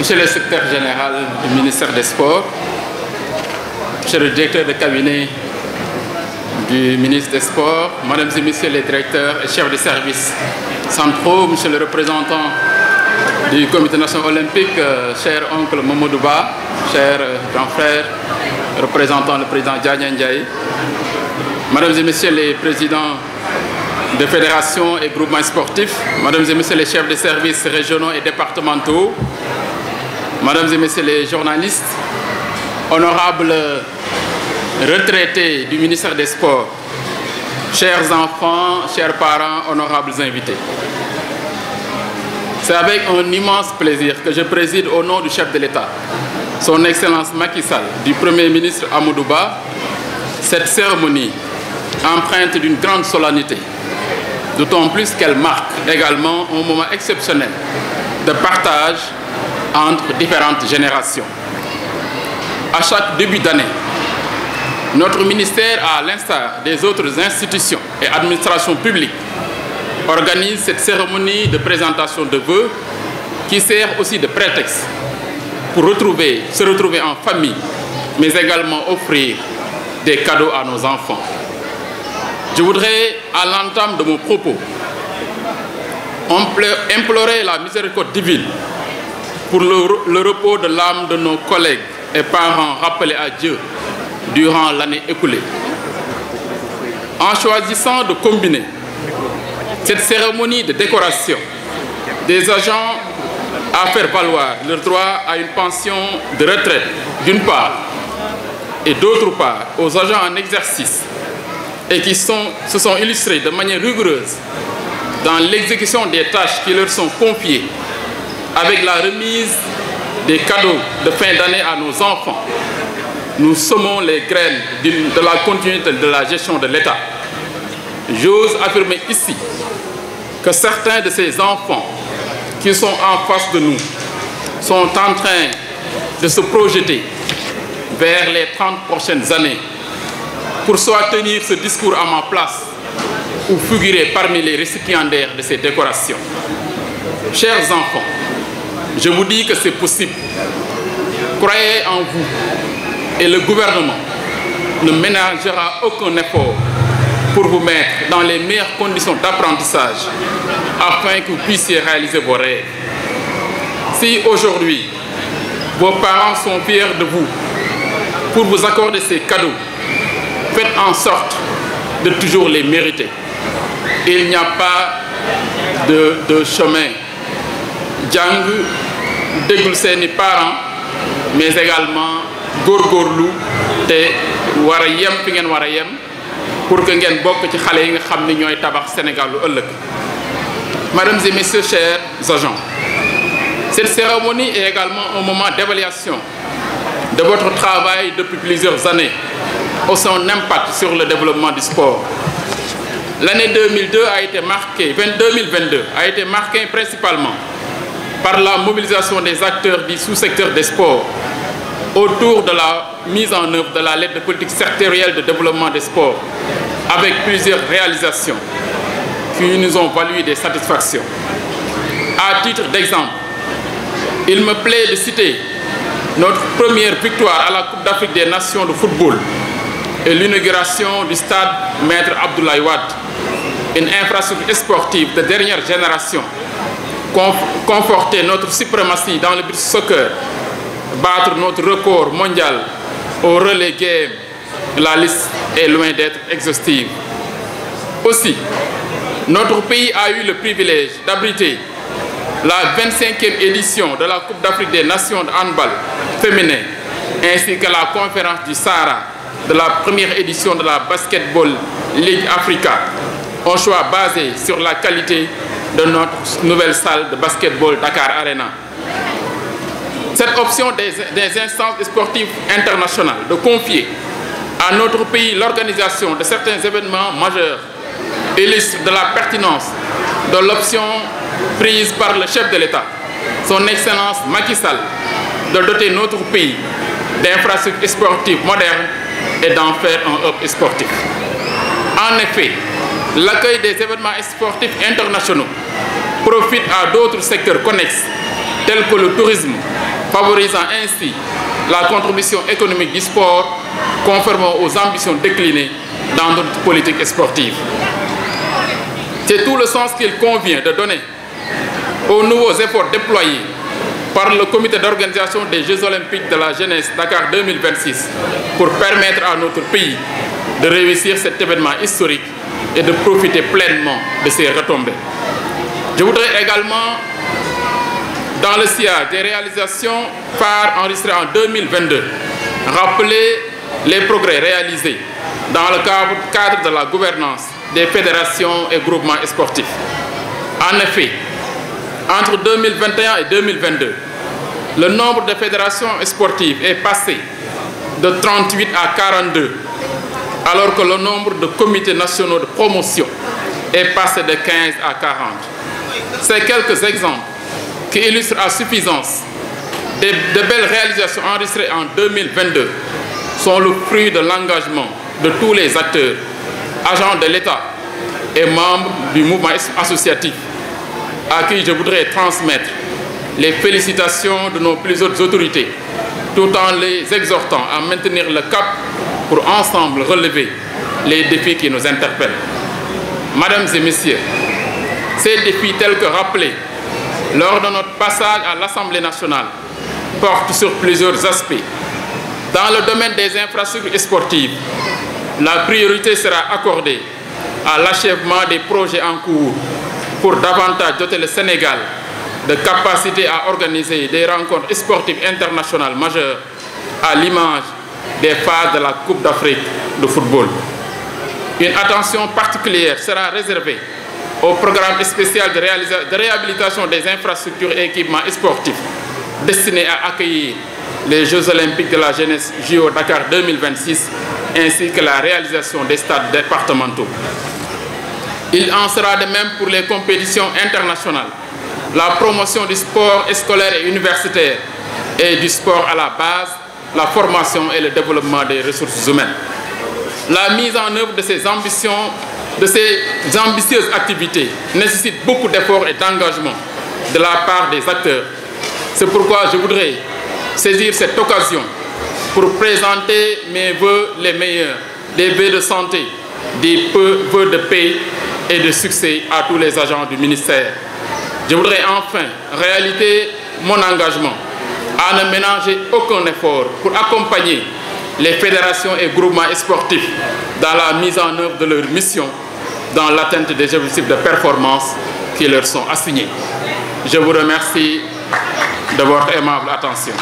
Monsieur le secrétaire général du ministère des Sports, monsieur le directeur de cabinet du ministre des Sports, mesdames et messieurs les directeurs et chefs de services centraux, monsieur le représentant du comité national olympique, cher oncle Mamadou Ba, cher grand frère, représentant le président Diagne Ndiaye, mesdames et messieurs les présidents de fédérations et groupements sportifs, mesdames et messieurs les chefs de services régionaux et départementaux, mesdames et messieurs les journalistes, honorables retraités du ministère des Sports, chers enfants, chers parents, honorables invités. C'est avec un immense plaisir que je préside au nom du chef de l'État, son Excellence Macky Sall, du Premier ministre Amadou Ba, cette cérémonie empreinte d'une grande solennité, d'autant plus qu'elle marque également un moment exceptionnel de partage entre différentes générations. À chaque début d'année, notre ministère, à l'instar des autres institutions et administrations publiques, organise cette cérémonie de présentation de vœux qui sert aussi de prétexte pour se retrouver en famille, mais également offrir des cadeaux à nos enfants. Je voudrais, à l'entame de mon propos, implorer la miséricorde divine pour le repos de l'âme de nos collègues et parents rappelés à Dieu durant l'année écoulée. En choisissant de combiner cette cérémonie de décoration des agents à faire valoir leur droit à une pension de retraite d'une part et d'autre part aux agents en exercice et qui se sont illustrés de manière rigoureuse dans l'exécution des tâches qui leur sont confiées avec la remise des cadeaux de fin d'année à nos enfants, nous semons les graines de la continuité de la gestion de l'État. J'ose affirmer ici que certains de ces enfants qui sont en face de nous sont en train de se projeter vers les 30 prochaines années pour soit tenir ce discours à ma place ou figurer parmi les récipiendaires de ces décorations. Chers enfants, je vous dis que c'est possible. Croyez en vous et le gouvernement ne ménagera aucun effort pour vous mettre dans les meilleures conditions d'apprentissage afin que vous puissiez réaliser vos rêves. Si aujourd'hui, vos parents sont fiers de vous pour vous accorder ces cadeaux, faites en sorte de toujours les mériter. Il n'y a pas de chemin. Jàng déglu seeni parents mais également góorgóorlu te war a yem fi ngeen war a yem pour que ngeen bokk ci xale yi nga xam ni ñooy tabax Sénégal lu ëllëg. Mesdames et messieurs, chers agents, cette cérémonie est également un moment d'évaluation de votre travail depuis plusieurs années et son impact sur le développement du sport. L'année 2022 a été marquée principalement par la mobilisation des acteurs du sous-secteur des sports autour de la mise en œuvre de la lettre de politique sectorielle de développement des sports, avec plusieurs réalisations qui nous ont valu des satisfactions. À titre d'exemple, il me plaît de citer notre première victoire à la Coupe d'Afrique des Nations de football et l'inauguration du stade Maître Abdoulaye Wade, une infrastructure sportive de dernière génération, conforter notre suprématie dans le beach soccer, battre notre record mondial au relais game. La liste est loin d'être exhaustive. Aussi, notre pays a eu le privilège d'abriter la 25e édition de la Coupe d'Afrique des Nations de handball féminin, ainsi que la conférence du Sahara de la première édition de la Basketball League Africa, un choix basé sur la qualité de notre nouvelle salle de basketball Dakar Arena. Cette option des instances sportives internationales de confier à notre pays l'organisation de certains événements majeurs illustre de la pertinence de l'option prise par le chef de l'État, son Excellence Macky Sall, de doter notre pays d'infrastructures sportives modernes et d'en faire un hub sportif. En effet, l'accueil des événements sportifs internationaux profite à d'autres secteurs connexes, tels que le tourisme, favorisant ainsi la contribution économique du sport, conformément aux ambitions déclinées dans notre politique sportive. C'est tout le sens qu'il convient de donner aux nouveaux efforts déployés par le comité d'organisation des Jeux olympiques de la jeunesse Dakar 2026 pour permettre à notre pays de réussir cet événement historique et de profiter pleinement de ses retombées. Je voudrais également, dans le sillage des réalisations phares enregistrées en 2022, rappeler les progrès réalisés dans le cadre de la gouvernance des fédérations et groupements sportifs. En effet, entre 2021 et 2022, le nombre de fédérations sportives est passé de 38 à 42, alors que le nombre de comités nationaux de promotion est passé de 15 à 40. Ces quelques exemples qui illustrent à suffisance de belles réalisations enregistrées en 2022 sont le fruit de l'engagement de tous les acteurs, agents de l'État et membres du mouvement associatif, à qui je voudrais transmettre les félicitations de nos plus hautes autorités, tout en les exhortant à maintenir le cap pour ensemble relever les défis qui nous interpellent. Mesdames et messieurs, ces défis tels que rappelés lors de notre passage à l'Assemblée nationale portent sur plusieurs aspects. Dans le domaine des infrastructures sportives, la priorité sera accordée à l'achèvement des projets en cours pour davantage doter le Sénégal de capacité à organiser des rencontres sportives internationales majeures à l'image des phases de la Coupe d'Afrique de football. Une attention particulière sera réservée au programme spécial de réhabilitation des infrastructures et équipements sportifs destinés à accueillir les Jeux olympiques de la jeunesse JO Dakar 2026 ainsi que la réalisation des stades départementaux. Il en sera de même pour les compétitions internationales, la promotion du sport scolaire et universitaire et du sport à la base, la formation et le développement des ressources humaines. La mise en œuvre de ces ambitieuses activités nécessite beaucoup d'efforts et d'engagement de la part des acteurs. C'est pourquoi je voudrais saisir cette occasion pour présenter mes vœux les meilleurs, des vœux de santé, des vœux de paix et de succès à tous les agents du ministère. Je voudrais enfin réaliser mon engagement à ne ménager aucun effort pour accompagner les fédérations et groupements sportifs dans la mise en œuvre de leur mission dans l'atteinte des objectifs de performance qui leur sont assignés. Je vous remercie de votre aimable attention.